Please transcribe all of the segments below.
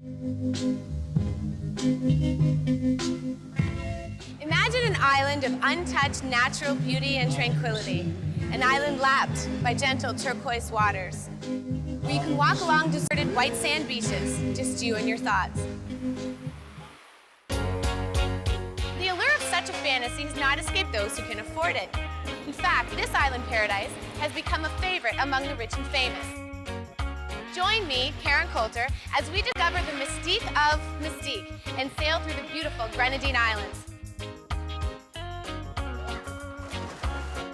Imagine an island of untouched natural beauty and tranquility. An island lapped by gentle turquoise waters, where you can walk along deserted white sand beaches, just you and your thoughts. The allure of such a fantasy has not escaped those who can afford it. In fact, this island paradise has become a favorite among the rich and famous. Join me, Karen Coulter, as we discover the mystique of Mystique and sail through the beautiful Grenadine Islands.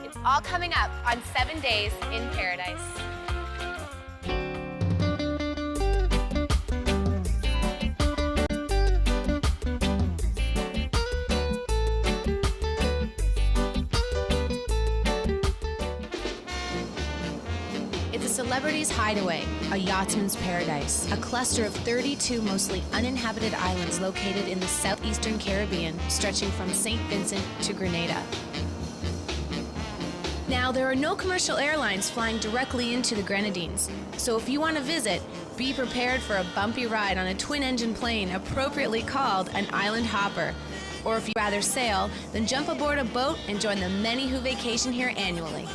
It's all coming up on 7 Days in Paradise. Celebrity's Hideaway, a yachtsman's paradise, a cluster of 32 mostly uninhabited islands located in the southeastern Caribbean, stretching from St. Vincent to Grenada. Now, there are no commercial airlines flying directly into the Grenadines, so if you want to visit, be prepared for a bumpy ride on a twin-engine plane appropriately called an island hopper. Or if you'd rather sail, then jump aboard a boat and join the many who vacation here annually.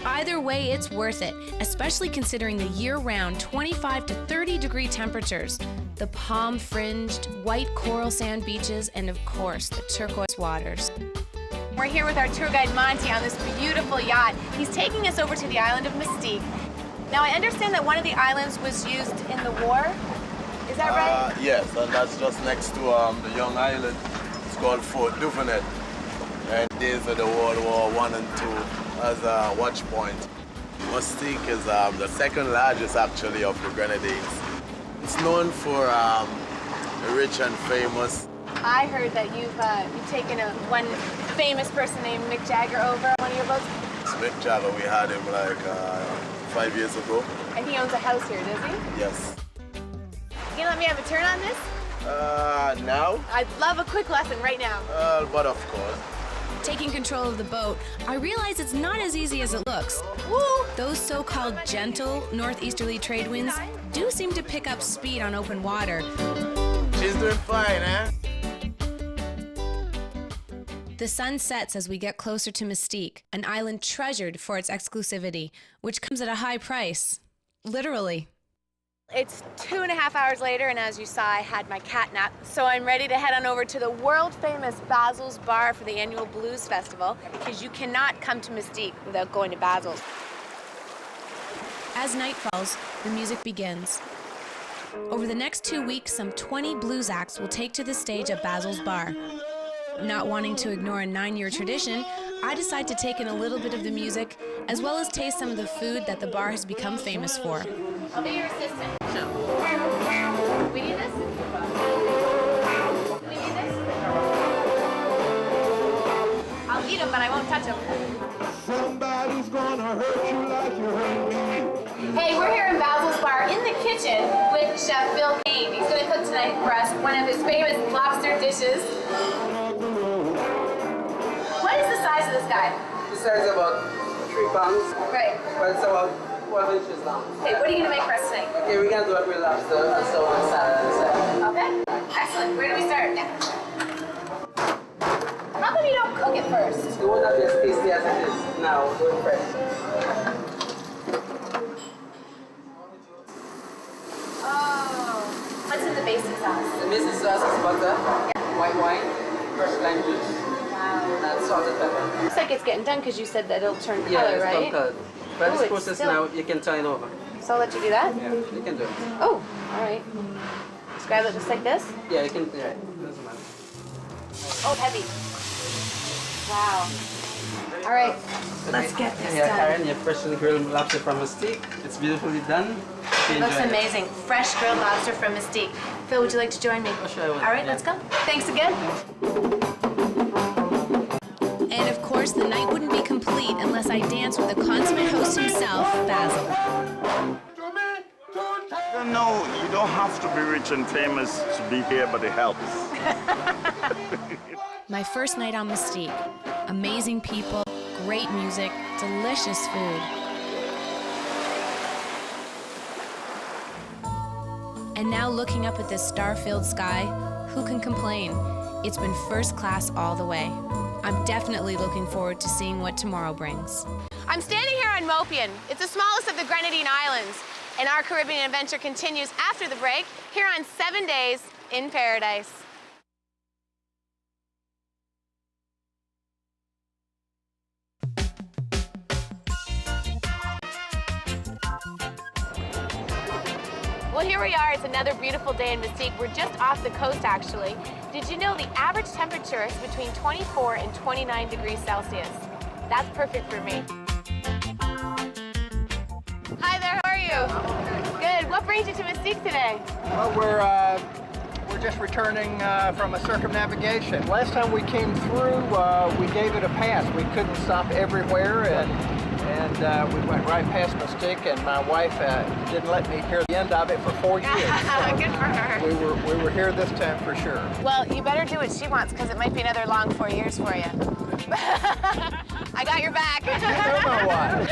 Either way, it's worth it, especially considering the year-round 25 to 30 degree temperatures, the palm-fringed, white coral sand beaches, and of course, the turquoise waters. We're here with our tour guide Monty on this beautiful yacht. He's taking us over to the island of Mystique. Now, I understand that one of the islands was used in the war. Is that right? Yes, and that's just next to the young island. It's called Fort Duvenet. And days of the World War I and II. As a watch point. Mystique is the second largest actually of the Grenadines. It's known for rich and famous. I heard that you've taken one famous person named Mick Jagger over on one of your boats. It's Mick Jagger, we had him like 5 years ago. And he owns a house here, does he? Yes. Can you let me have a turn on this? Now? I'd love a quick lesson right now. But of course. Taking control of the boat, I realize it's not as easy as it looks. Woo! Those so-called gentle northeasterly trade winds do seem to pick up speed on open water. She's doing fine, eh? The sun sets as we get closer to Mystique, an island treasured for its exclusivity, which comes at a high price. Literally. It's 2.5 hours later, and as you saw, I had my cat nap, so I'm ready to head on over to the world-famous Basil's Bar for the annual Blues Festival, because you cannot come to Mystique without going to Basil's. As night falls, the music begins. Over the next 2 weeks, some 20 blues acts will take to the stage at Basil's Bar. Not wanting to ignore a 9-year tradition, I decide to take in a little bit of the music, as well as taste some of the food that the bar has become famous for. I'll be your assistant. No. We need this? We need this? I'll eat them, but I won't touch them. Somebody's gonna hurt you like you hurt me. Hey, we're here in Basil's Bar in the kitchen with Chef Bill Kane. He's going to cook tonight for us one of his famous lobster dishes. What is the size of this guy? This size is about 3 pounds. Right. But it's about 12 inches long. Okay, what are you going to make for us tonight? Okay, we're going to do a grilled lobster and so on salad on the side. Okay, excellent. Where do we start? How come you don't cook it first? You won't have it as tasty as it is now. Do it fresh. Oh. What's in the basic sauce? The basic sauce is butter, white wine, fresh lime juice, Wow. and salt and pepper. Looks like it's getting done because you said that it'll turn Yeah, color, it's right? done colored. By Oh, this it's process still- now, you can turn it over. So I'll let you do that? Yeah, you can do it. Oh, all right. Just grab it just like this? Yeah, you can, yeah, doesn't matter. Oh, heavy. Wow. All right, let's get this Yeah, done. Karen, your freshly grilled lobster from Mystique. It's beautifully done. You Looks enjoy it. amazing. Fresh grilled lobster from Mystique. Phil, would you like to join me? Oh, sure I will. All right, Yeah. let's go. Thanks again. And of course, the night wouldn't be complete unless I danced with the consummate host himself, Basil. No, you don't have to be rich and famous to be here, but it helps. My first night on Mystique. Amazing people, great music, delicious food. And now looking up at this star-filled sky, who can complain? It's been first class all the way. I'm definitely looking forward to seeing what tomorrow brings. I'm standing here on Mopian. It's the smallest of the Grenadine Islands. And our Caribbean adventure continues after the break here on 7 Days in Paradise. Well, here we are. It's another beautiful day in Mystique. We're just off the coast, actually. Did you know the average temperature is between 24 and 29 degrees Celsius? That's perfect for me. Hi there, how are you? Good. What brings you to Mystique today? Well, we're just returning from a circumnavigation. Last time we came through, we gave it a pass. We couldn't stop everywhere, and we went right past Mystique, and my wife didn't let me hear the end of it for 4 years. So Good for her. we were here this time for sure. Well, you better do what she wants, because it might be another long 4 years for you. I got your back. You know my wife.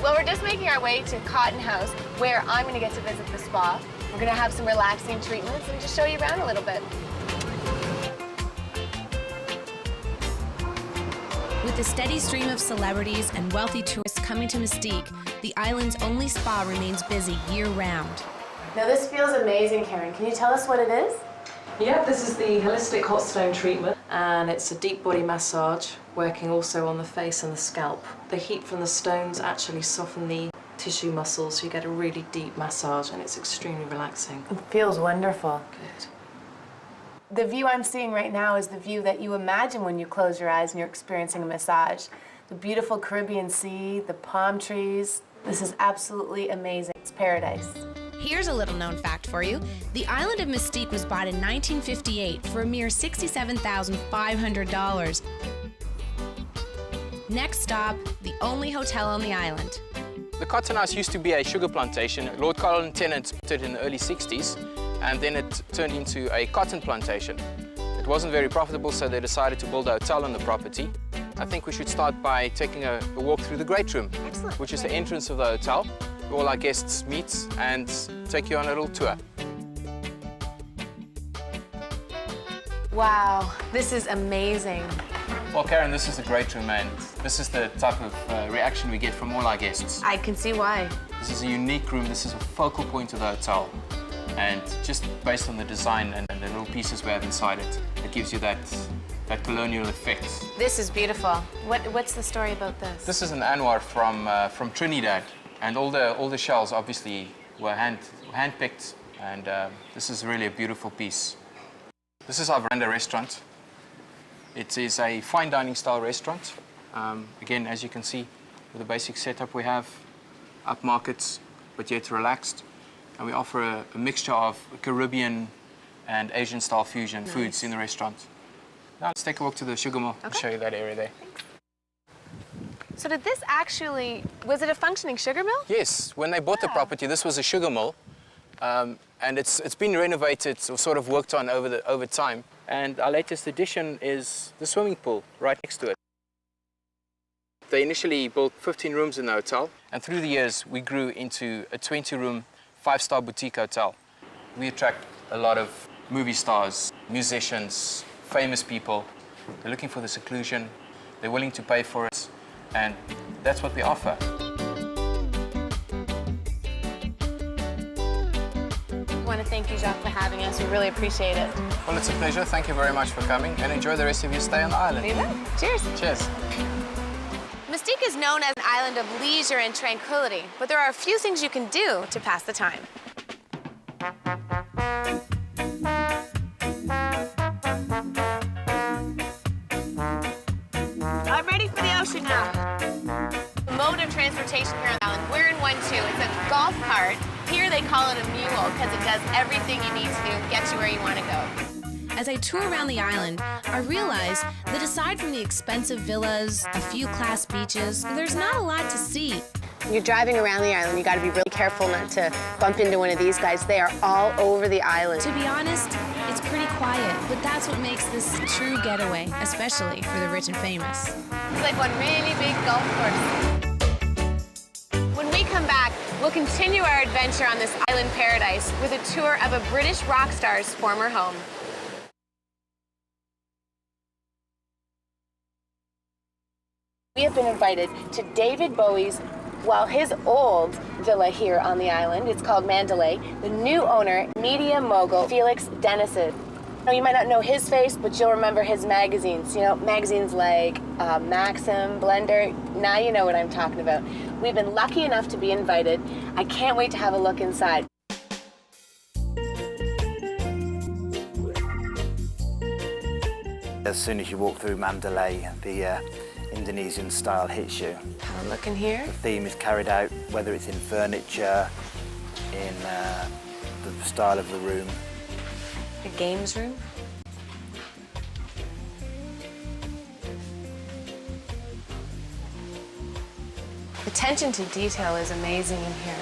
Well, we're just making our way to Cotton House, where I'm going to get to visit the spa. We're going to have some relaxing treatments and just show you around a little bit. With the steady stream of celebrities and wealthy tourists coming to Mystique, the island's only spa remains busy year-round. Now, this feels amazing, Karen. Can you tell us what it is? Yeah, this is the holistic hot stone treatment, and it's a deep body massage, working also on the face and the scalp. The heat from the stones actually soften the tissue muscles, so you get a really deep massage, and it's extremely relaxing. It feels wonderful. Good. The view I'm seeing right now is the view that you imagine when you close your eyes and you're experiencing a massage. The beautiful Caribbean Sea, the palm trees. This is absolutely amazing. It's paradise. Here's a little known fact for you. The island of Mystique was bought in 1958 for a mere $67,500. Next stop, the only hotel on the island. The Cotton House used to be a sugar plantation. Lord Colin Tennant built it in the early 60s, and then it turned into a cotton plantation. It wasn't very profitable, so they decided to build a hotel on the property. I think we should start by taking a walk through the Great Room, which is the entrance of the hotel. All our guests meet and take you on a little tour. Wow, this is amazing. Well, Karen, this is the Great Room, and this is the type of reaction we get from all our guests. I can see why. This is a unique room. This is a focal point of the hotel. And just based on the design and the little pieces we have inside it, it gives you that colonial effect. This is beautiful. What's the story about this? This is an Anwar from Trinidad, and all the shells obviously were hand-picked, and this is really a beautiful piece. This is our veranda restaurant. It is a fine dining style restaurant. Again, as you can see, with the basic setup we have, upmarket but yet relaxed, and we offer a mixture of Caribbean and Asian style fusion foods in the restaurant. Now let's take a walk to the sugar mill. I'll show you that area there. So did this actually, was it a functioning sugar mill? Yes, when they bought the property, this was a sugar mill, and it's been renovated or sort of worked on over time. And our latest addition is the swimming pool right next to it. They initially built 15 rooms in the hotel, and through the years we grew into a 20-room, 5-star boutique hotel. We attract a lot of movie stars, musicians, famous people. They're looking for the seclusion, they're willing to pay for it, and that's what we offer. I want to thank you, Jacques, for having us. We really appreciate it. Well, it's a pleasure. Thank you very much for coming, and enjoy the rest of your stay on the island. Cheers. Cheers. Mystique is known as an island of leisure and tranquility, but there are a few things you can do to pass the time. I'm ready for the ocean now. The mode of transportation here on the island, we're in one too. It's a golf cart. Here they call it a mule because it does everything you need to do, get you where you want to go. As I tour around the island, I realize that aside from the expensive villas, a few class beaches, there's not a lot to see. You're driving around the island, you got to be really careful not to bump into one of these guys. They are all over the island. To be honest, it's pretty quiet, but that's what makes this true getaway, especially for the rich and famous. It's like one really big golf course. When we come back, we'll continue our adventure on this island paradise with a tour of a British rock star's former home. We have been invited to David Bowie's, his old villa here on the island. It's called Mandalay. The new owner, media mogul Felix Dennison. Now, you might not know his face, but you'll remember his magazines. You know, magazines like Maxim, Blender. Now you know what I'm talking about. We've been lucky enough to be invited. I can't wait to have a look inside. As soon as you walk through Mandalay, the Indonesian style hits you. Have a look in here. The theme is carried out, whether it's in furniture, in the style of the room. The games room. Attention to detail is amazing in here.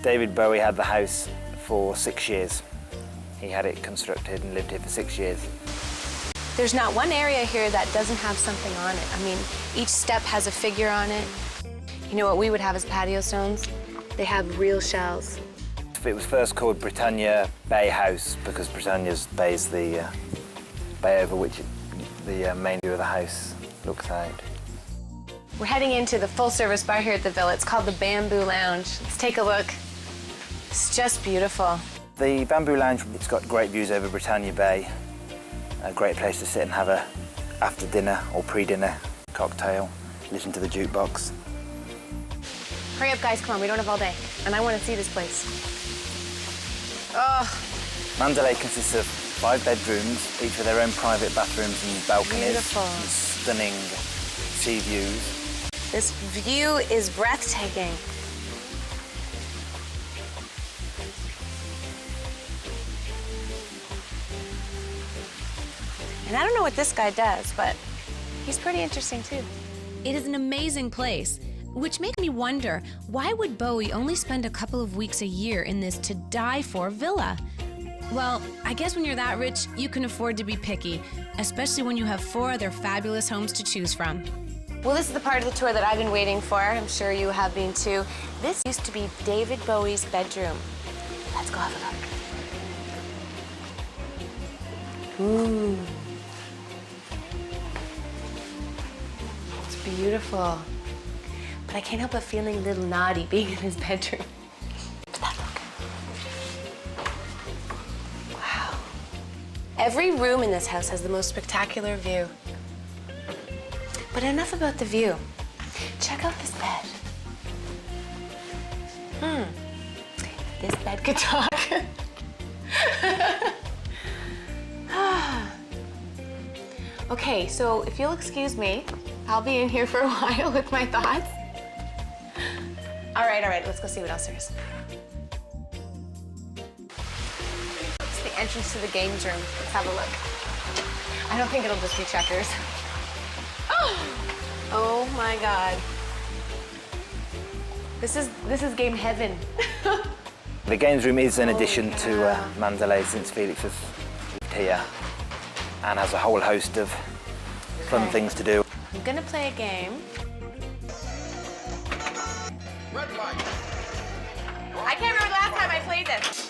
David Bowie had the house for 6 years. He had it constructed and lived here for 6 years. There's not one area here that doesn't have something on it. I mean, each step has a figure on it. You know what we would have as patio stones? They have real shells. It was first called Britannia Bay House because Britannia's bay is the bay over which the main view of the house looks out. We're heading into the full-service bar here at the Villa. It's called the Bamboo Lounge. Let's take a look. It's just beautiful. The Bamboo Lounge, it's got great views over Britannia Bay. A great place to sit and have a after dinner or pre-dinner cocktail, listen to the jukebox. Hurry up, guys, come on, we don't have all day. And I want to see this place. Oh. Mandalay consists of 5 bedrooms, each with their own private bathrooms and balconies. Beautiful. And stunning sea views. This view is breathtaking. And I don't know what this guy does, but he's pretty interesting too. It is an amazing place, which makes me wonder, why would Bowie only spend a couple of weeks a year in this to-die-for villa? Well, I guess when you're that rich, you can afford to be picky, especially when you have 4 other fabulous homes to choose from. Well, this is the part of the tour that I've been waiting for. I'm sure you have been too. This used to be David Bowie's bedroom. Let's go have a look. Ooh. It's beautiful. But I can't help but feeling a little naughty being in his bedroom. Look at that look. Wow. Every room in this house has the most spectacular view. But enough about the view. Check out this bed. This bed could talk. Okay, so if you'll excuse me, I'll be in here for a while with my thoughts. All right, let's go see what else there is. It's the entrance to the games room. Let's have a look. I don't think it'll just be checkers. Oh my God. This is game heaven. The games room is an addition to Mandalay since Felix has lived here and has a whole host of fun things to do. I'm gonna play a game. I can't remember the last time I played this.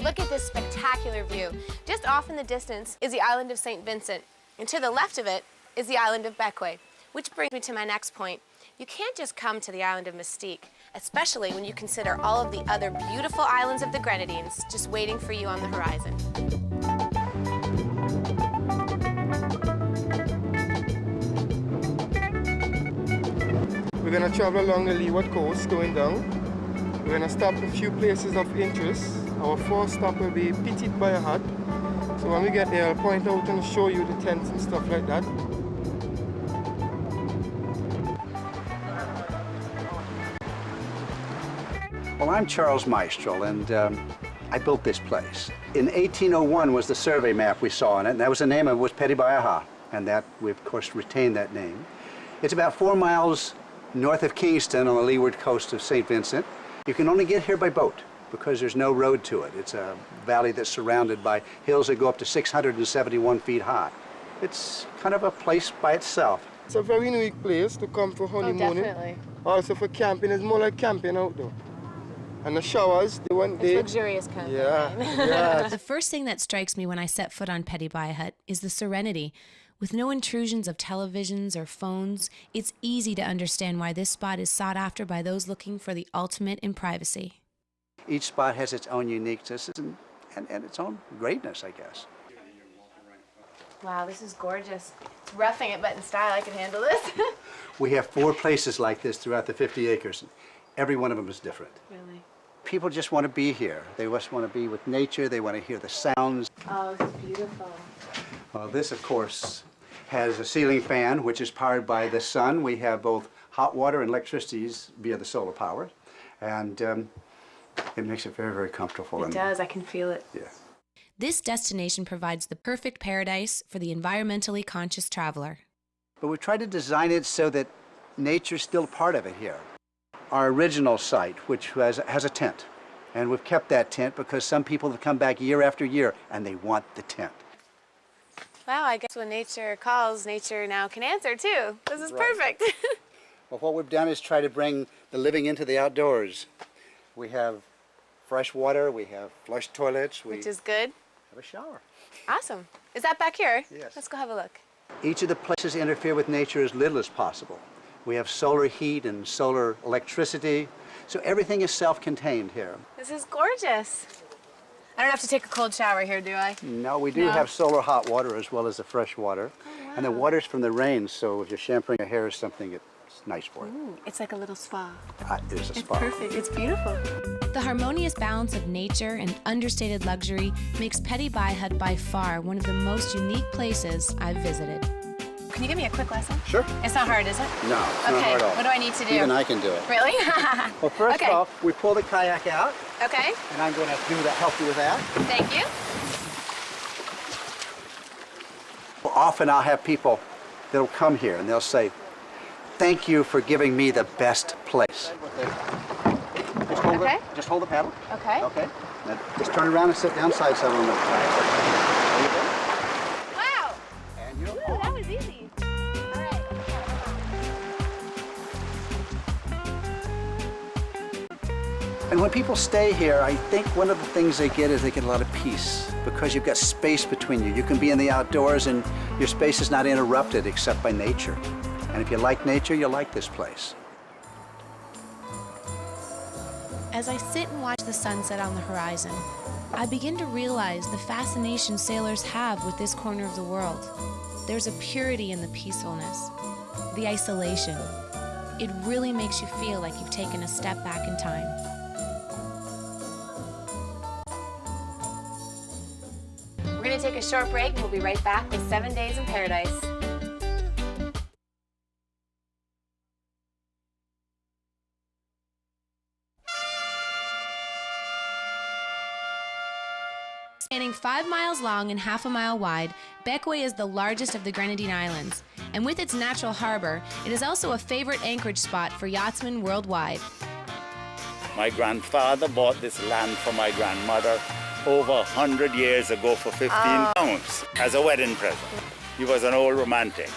Look at this spectacular view. Just off in the distance is the island of St. Vincent, and to the left of it is the island of Bequia, which brings me to my next point. You can't just come to the island of Mystique, especially when you consider all of the other beautiful islands of the Grenadines just waiting for you on the horizon. We're going to travel along the leeward coast going down. We're going to stop a few places of interest. Our first stop will be Petite Bayard. So when we get there, I'll point out and show you the tents and stuff like that. Well, I'm Charles Maestral, and I built this place. In 1801 was the survey map we saw on it, and that was the name of it, was Petibaiaha, and that we of course retained that name. It's about 4 miles north of Kingston on the leeward coast of St. Vincent. You can only get here by boat because there's no road to it. It's a valley that's surrounded by hills that go up to 671 feet high. It's kind of a place by itself. It's a very unique place to come for honeymooning. Oh, definitely. Also for camping, it's more like camping outdoor. And the showers, they went there. It's luxurious camping. Yeah, yeah. The first thing that strikes me when I set foot on Petibaiaha is the serenity. With no intrusions of televisions or phones, it's easy to understand why this spot is sought after by those looking for the ultimate in privacy. Each spot has its own uniqueness and its own greatness, I guess. Wow, this is gorgeous. It's roughing it, but in style, I can handle this. We have 4 places like this throughout the 50 acres. Every one of them is different. Really? People just want to be here. They just want to be with nature. They want to hear the sounds. Oh, this is beautiful. Well, this, of course, has a ceiling fan, which is powered by the sun. We have both hot water and electricity via the solar power. And it makes it very, very comfortable. It does. I can feel it. Yeah. This destination provides the perfect paradise for the environmentally conscious traveler. But we tried to design it so that nature's still part of it here. Our original site, which has a tent, and we've kept that tent because some people have come back year after year and they want the tent. Wow, I guess when nature calls, nature now can answer too. This is perfect. Well, what we've done is try to bring the living into the outdoors. We have fresh water, we have flush toilets, we Which is good. have a shower. Awesome. Is that back here? Yes. Let's go have a look. Each of the places interfere with nature as little as possible. We have solar heat and solar electricity, so everything is self-contained here. This is gorgeous. I don't have to take a cold shower here, do I? No, we do have solar hot water as well as the fresh water. Oh, wow. And the water's from the rain, so if you're shampooing your hair or something, it's nice for it. Ooh, it's like a little spa. It is a It's spa. perfect. It's beautiful. The harmonious balance of nature and understated luxury makes Petibaiaha by far one of the most unique places I've visited. Can you give me a quick lesson? Sure. It's not hard, is it? No, it's not Okay, hard at all. what do I need to do? Even I can do it. Really? Well, first Okay. off, we pull the kayak out, Okay, and I'm going to help you with that. thank you. Often I'll have people that'll come here and they'll say, "Thank you for giving me the best place." Just hold the paddle. Okay. Okay. Now just turn around and sit down side saddle on the kayak. There you go. Wow, And you're Ooh, that was easy. All right. And when people stay here, I think one of the things they get is they get a lot of peace because you've got space between you. You can be in the outdoors and your space is not interrupted except by nature. And if you like nature, you'll like this place. As I sit and watch the sunset on the horizon, I begin to realize the fascination sailors have with this corner of the world. There's a purity in the peacefulness, the isolation. It really makes you feel like you've taken a step back in time. We're going to take a short break and we'll be right back with 7 Days in Paradise. Spanning 5 miles long and half a mile wide, Bequia is the largest of the Grenadine Islands. And with its natural harbor, it is also a favorite anchorage spot for yachtsmen worldwide. My grandfather bought this land for my grandmother over 100 years ago for 15 pounds as a wedding present. He was an old romantic.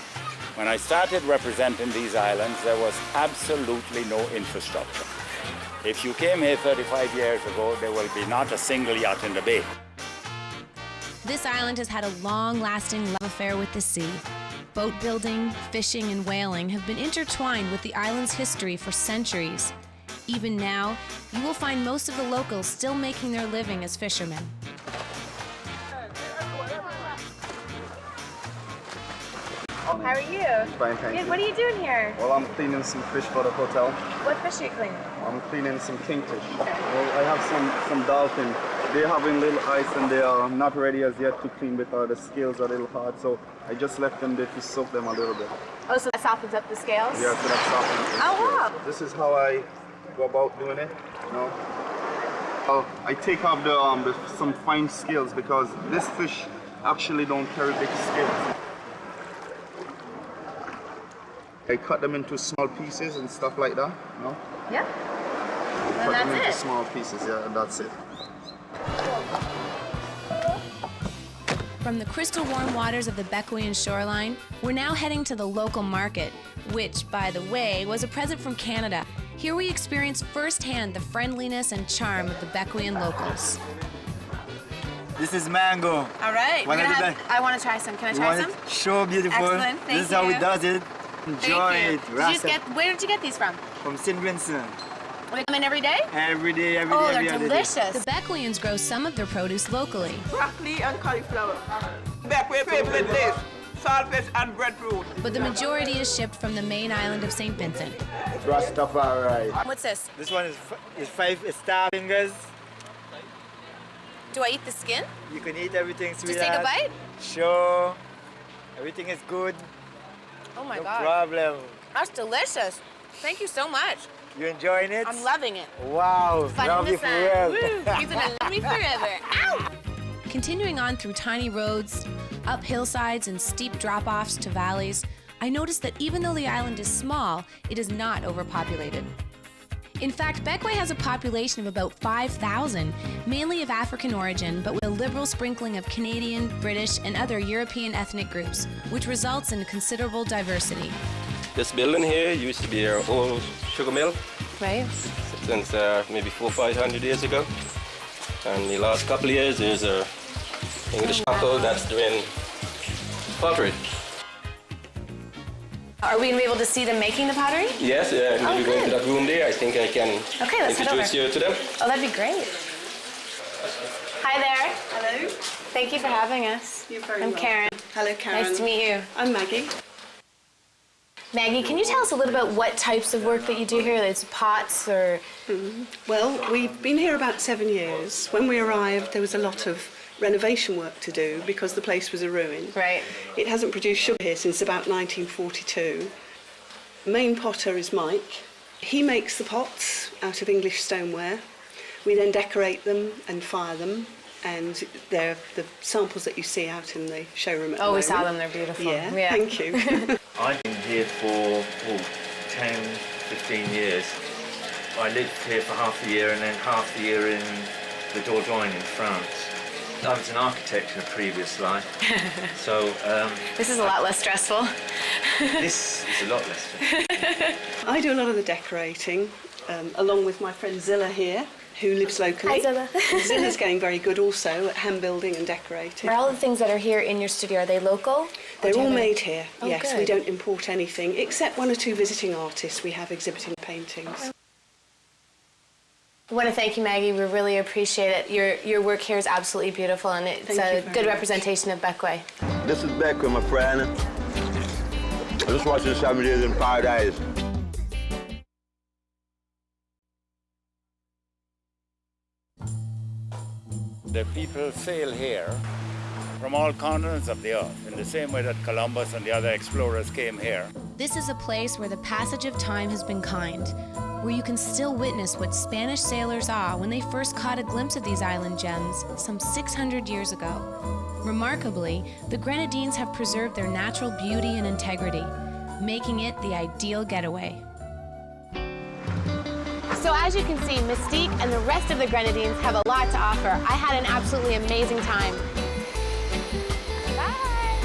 When I started representing these islands, there was absolutely no infrastructure. If you came here 35 years ago, there will be not a single yacht in the bay. This island has had a long-lasting love affair with the sea. Boat building, fishing, and whaling have been intertwined with the island's history for centuries. Even now, you will find most of the locals still making their living as fishermen. How are you? Fine, thank Good. you. What are you doing here? Well, I'm cleaning some fish for the hotel. What fish are you cleaning? I'm cleaning some kingfish. Well, I have some dolphin. They're having little ice and they are not ready as yet to clean because the scales are a little hard. So I just left them there to soak them a little bit. Oh, so that softens up the scales? Yeah, so that's softens the Oh, wow. scales. This is how I go about doing it. You know, I take off some fine scales because this fish actually don't carry big scales. I cut them into small pieces and stuff like that, no? Yeah. Cut them into small pieces, yeah, and that's it. From the crystal warm waters of the Bequia shoreline, we're now heading to the local market, which, by the way, was a present from Canada. Here we experience firsthand the friendliness and charm of the Bequian locals. This is mango. All right. I want to try some. Can I try some? Sure, beautiful. Excellent. Thank you. This is how it does it. Enjoy it. Where did you get these from? From St. Vincent. They come in every day? Every day, every oh, day, they're every delicious. Day. The Bequians grow some of their produce locally. Broccoli and cauliflower. Bequia favorite dish, saltfish and breadfruit. But the majority is shipped from the main island of St. Vincent. Rastafari. What's this? This one is 5 star fingers. Do I eat the skin? You can eat everything, sweetheart. Just take a bite? Sure. Everything is good. Oh my God. God. No problem. That's delicious. Thank you so much. You enjoying it? I'm loving it. Wow. Love you forever. He's gonna love me forever. Ow! Continuing on through tiny roads, up hillsides and steep drop-offs to valleys, I noticed that even though the island is small, it is not overpopulated. In fact, Bequia has a population of about 5,000, mainly of African origin, but with a liberal sprinkling of Canadian, British, and other European ethnic groups, which results in considerable diversity. This building here used to be our old sugar mill. Right. Since maybe 400 or 500 years ago. And the last couple of years, there's a English couple that's doing pottery. Are we gonna be able to see them making the pottery? Yes, maybe go into that room there. I think I can introduce you to them. Oh, that'd be great. Hi there. Hello. Thank you for having us. You're very I'm welcome. Karen. Hello, Karen. Nice to meet you. I'm Maggie. Maggie, can you tell us a little about what types of work that you do here? It's pots or... Well, we've been here about 7 years. When we arrived, there was a lot of renovation work to do because the place was a ruin. Right. It hasn't produced sugar here since about 1942. The main potter is Mike. He makes the pots out of English stoneware. We then decorate them and fire them, and they're the samples that you see out in the showroom at the moment. we saw them. They're beautiful. Yeah. Thank you. I've been here for 10, 15 years. I lived here for half the year and then half the year in the Dordogne in France. I was an architect in a previous life, so... this is a lot less stressful. This is a lot less stressful. I do a lot of the decorating, along with my friend Zilla here, who lives locally. Hi, Zilla. Zilla's getting very good also at hand building and decorating. Are all the things that are here in your studio, are they local? They're all made here, Oh, yes. good. We don't import anything, except 1 or 2 visiting artists we have exhibiting paintings. I want to thank you, Maggie. We really appreciate it. Your work here is absolutely beautiful, and it's Thank you a very good much. representation of Bequia. This is Bequia, my friend. I just watched the 7 Days in Paradise. The people sail here from all continents of the earth in the same way that Columbus and the other explorers came here. This is a place where the passage of time has been kind, where you can still witness what Spanish sailors saw when they first caught a glimpse of these island gems some 600 years ago. Remarkably, the Grenadines have preserved their natural beauty and integrity, making it the ideal getaway. So as you can see, Mystique and the rest of the Grenadines have a lot to offer. I had an absolutely amazing time. Bye.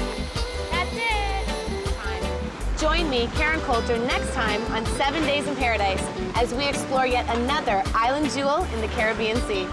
That's it. Join me, Karen Coulter, next time on 7 Days in Paradise as we explore yet another island jewel in the Caribbean Sea.